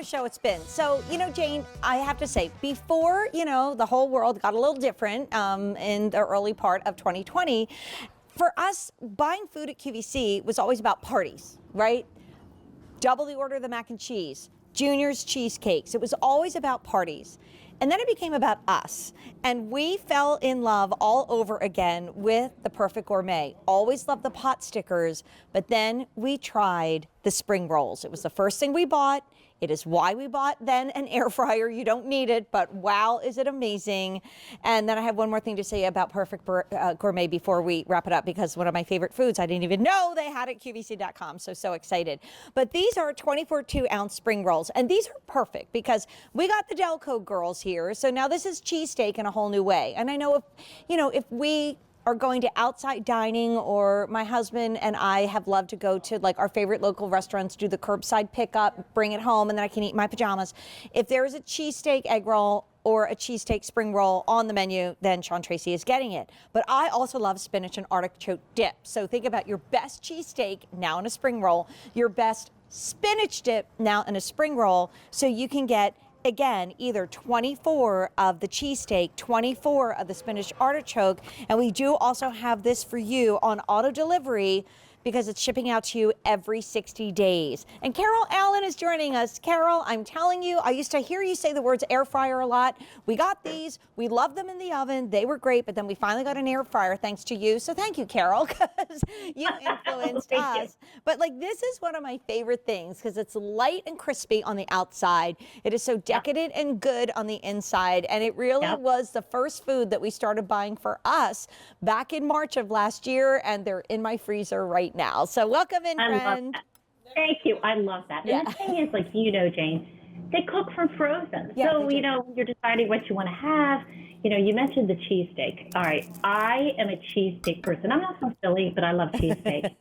Show it's been. So, Jane, I have to say, before, the whole world got a little different in the early part of 2020, for us, buying food at QVC was always about parties, right? Double the order of the mac and cheese, Junior's cheesecakes. It was always about parties. And then it became about us. And we fell in love all over again with the Perfect Gourmet. Always loved the pot stickers, but then we tried the spring rolls. It was the first thing we bought. It is why we bought then an air fryer. You don't need it, but wow, is it amazing. And then I have one more thing to say about Perfect Gourmet before we wrap it up, because one of my favorite foods I didn't even know they had at QVC.com. So excited. But these are 24 2-ounce spring rolls, and these are perfect because we got the Delco girls here. So now this is cheesesteak in a whole new way. And I know if we are going to outside dining, or my husband and I have loved to go to like our favorite local restaurants, do the curbside pickup, bring it home, and then I can eat in my pajamas. If there is a cheesesteak egg roll or a cheesesteak spring roll on the menu, then Sean Tracy is getting it. But I also love spinach and artichoke dip. So think about your best cheesesteak now in a spring roll, your best spinach dip now in a spring roll, so you can get, again, either 24 of the cheesesteak, 24 of the spinach artichoke, and we do also have this for you on auto delivery because it's shipping out to you every 60 days. And Carol Allen is joining us. Carol, I'm telling you, I used to hear you say the words air fryer a lot. We got these. We loved them in the oven. They were great, but then we finally got an air fryer thanks to you. So thank you, Carol, because you influenced us. But this is one of my favorite things because it's light and crispy on the outside. It is so decadent and good on the inside. And it really was the first food that we started buying for us back in March of last year. And they're in my freezer right now. So welcome in, friend. Thank you. I love that. Yeah. And the thing is, Jane, they cook from frozen. Yeah, so, you're deciding what you want to have. You mentioned the cheesesteak. All right. I am a cheesesteak person. I'm not from Philly, but I love cheesesteak.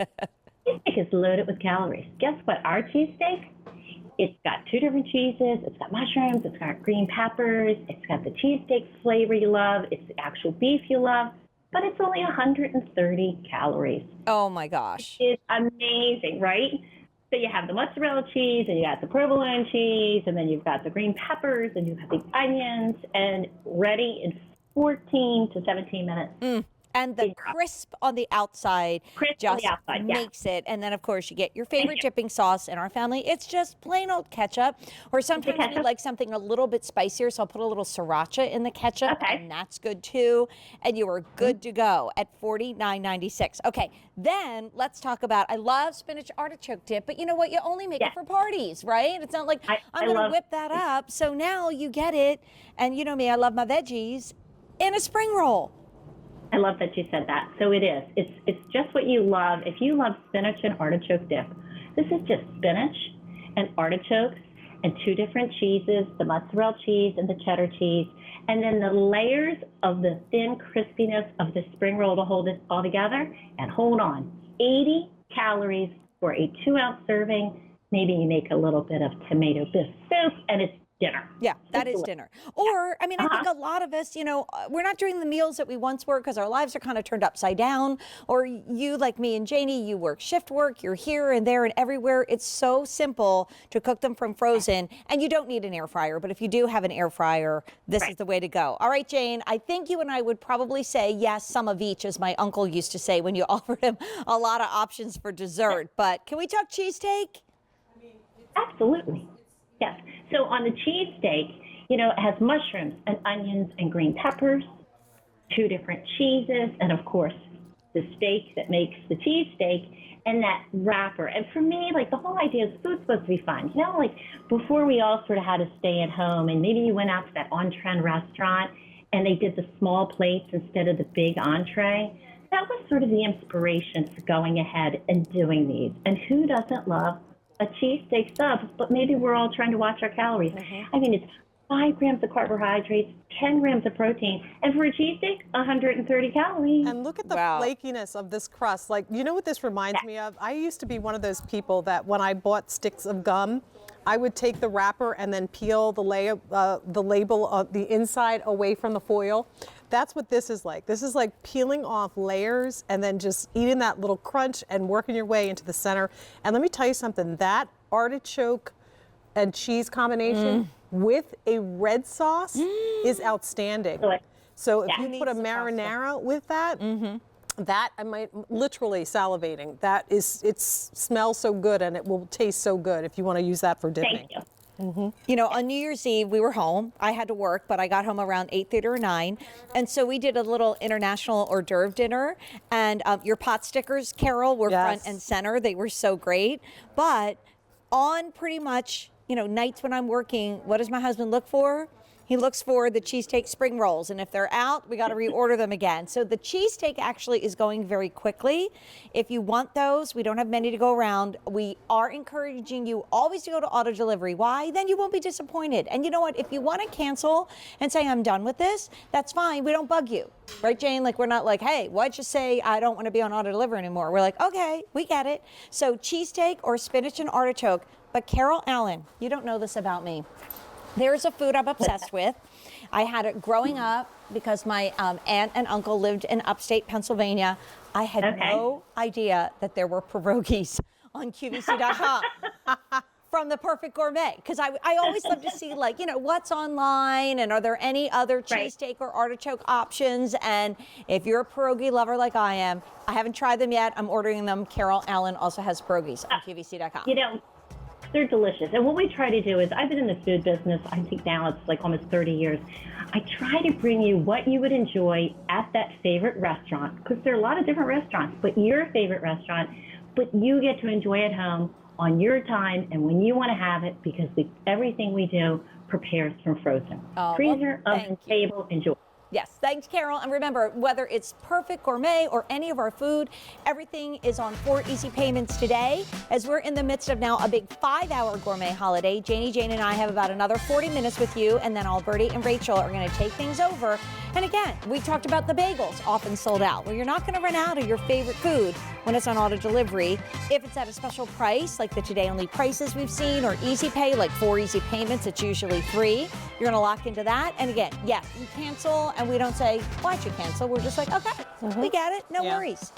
Cheesesteak is loaded with calories. Guess what? Our cheesesteak, it's got 2 different cheeses. It's got mushrooms. It's got green peppers. It's got the cheesesteak flavor you love. It's the actual beef you love. But it's only 130 calories. Oh my gosh. It's amazing, right? So you have the mozzarella cheese, and you got the provolone cheese, and then you've got the green peppers, and you have the onions, and ready in 14 to 17 minutes. And the crisp on the outside makes it. And then, of course, you get your favorite dipping sauce in our family. It's just plain old ketchup. Or sometimes we like something a little bit spicier, so I'll put a little sriracha in the ketchup, and that's good too. And you are good to go at $49.96. Okay, then let's talk about, I love spinach artichoke dip, but you know what? You only make it for parties, right? It's not like I'm going to whip that up. So now you get it. And you know me, I love my veggies in a spring roll. I love that you said that. So it is. It's just what you love. If you love spinach and artichoke dip, this is just spinach and artichokes and 2 different cheeses, the mozzarella cheese and the cheddar cheese, and then the layers of the thin crispiness of the spring roll to hold it all together. And hold on, 80 calories for a 2-ounce serving. Maybe you make a little bit of tomato bisque soup, and it's dinner. Yeah, that is dinner. Or, I mean, I think a lot of us, we're not doing the meals that we once were because our lives are kind of turned upside down. Or you, like me and Janie, you work shift work, you're here and there and everywhere. It's so simple to cook them from frozen, and you don't need an air fryer. But if you do have an air fryer, this is the way to go. All right, Jane, I think you and I would probably say yes, some of each, as my uncle used to say when you offered him a lot of options for dessert. But can we talk cheesesteak? Absolutely. Yes. So on the cheesesteak, it has mushrooms and onions and green peppers, 2 different cheeses, and of course, the steak that makes the cheesesteak and that wrapper. And for me, the whole idea is food's supposed to be fun. Before we all sort of had to stay at home, and maybe you went out to that on-trend restaurant and they did the small plates instead of the big entree. That was sort of the inspiration for going ahead and doing these. And who doesn't love a cheesesteak sub? But maybe we're all trying to watch our calories. I mean, it's 5 grams of carbohydrates, 10 grams of protein, and for a cheesesteak, 130 calories. And look at the flakiness of this crust. You know what this reminds me of? I used to be one of those people that when I bought sticks of gum, I would take the wrapper and then peel the label of the inside away from the foil. That's what this is like. This is like peeling off layers and then just eating that little crunch and working your way into the center. And let me tell you something, that artichoke and cheese combination with a red sauce is outstanding. Good. So if Yeah. you put a Needs the pasta. marinara with that, that I might literally salivating. It smells so good and it will taste so good if you want to use that for dipping. Thank you. You know, on New Year's Eve, we were home. I had to work, but I got home around 8:30 or 9. And so we did a little international hors d'oeuvre dinner. And your pot stickers, Carol, were front Yes. and center. They were so great. But on pretty much, nights when I'm working, what does my husband look for? He looks for the cheesesteak spring rolls. And if they're out, we got to reorder them again. So the cheesesteak actually is going very quickly. If you want those, we don't have many to go around. We are encouraging you always to go to auto delivery. Why? Then you won't be disappointed. And you know what? If you want to cancel and say, I'm done with this, that's fine. We don't bug you. Right, Jane? Like, we're not like, hey, why'd you say I don't want to be on auto delivery anymore? We're like, okay, we get it. So cheesesteak or spinach and artichoke. But Carol Allen, you don't know this about me. There's a food I'm obsessed with. I had it growing up because my aunt and uncle lived in upstate Pennsylvania. I had no idea that there were pierogies on QVC.com from the Perfect Gourmet, because I always love to see, like, what's online and are there any other cheesesteak or artichoke options. And if you're a pierogi lover like I am, I haven't tried them yet. I'm ordering them. Carol Allen also has pierogies on QVC.com. They're delicious. And what we try to do is, I've been in the food business, I think now it's like almost 30 years. I try to bring you what you would enjoy at that favorite restaurant, because there are a lot of different restaurants, but your favorite restaurant, but you get to enjoy at home on your time and when you want to have it, because everything we do prepares from frozen. Freezer, oven, table, enjoy. Yes, thanks, Carol. And remember, whether it's Perfect Gourmet or any of our food, everything is on 4 easy payments today. As we're in the midst of now a big 5-hour gourmet holiday, Jane and I have about another 40 minutes with you, and then Alberti and Rachel are going to take things over. And again, we talked about the bagels, often sold out. Well, you're not going to run out of your favorite food when it's on auto delivery. If it's at a special price, like the today only prices we've seen, or easy pay, like 4 easy payments, it's usually 3. You're going to lock into that. And again, yes, you cancel, and we don't say, why'd you cancel? We're just like, okay, we get it. No worries.